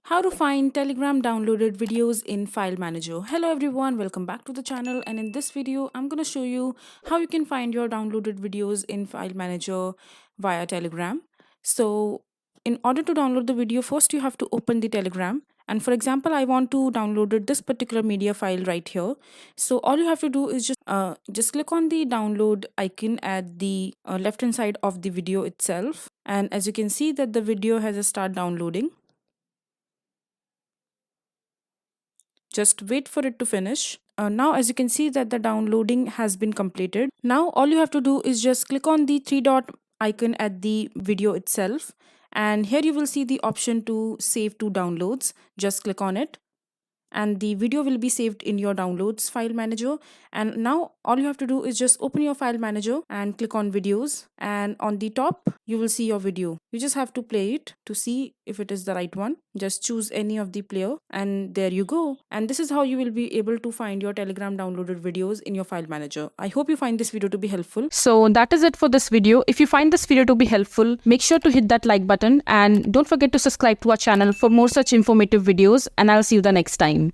How to find Telegram downloaded videos in File Manager. Hello everyone, welcome back to the channel, and in this video I'm going to show you how you can find your downloaded videos in File Manager via Telegram. So in order to download the video, first you have to open the Telegram, and for example I want to download this particular media file right here. So all you have to do is just click on the download icon at the left hand side of the video itself, and as you can see that the video has start downloading. Just wait for it to finish. Now as you can see that the downloading has been completed. Now all you have to do is just click on the three dot icon at the video itself, and here you will see the option to save to downloads. Just click on it and the video will be saved in your downloads file manager. And now all you have to do is just open your file manager and click on videos, and on the top you will see your video. You just have to play it to see if it is the right one. Just choose any of the player and there you go. And this is how you will be able to find your Telegram downloaded videos in your file manager. I hope you find this video to be helpful. So that is it for this video. If you find this video to be helpful, make sure to hit that like button and don't forget to subscribe to our channel for more such informative videos, and I'll see you the next time.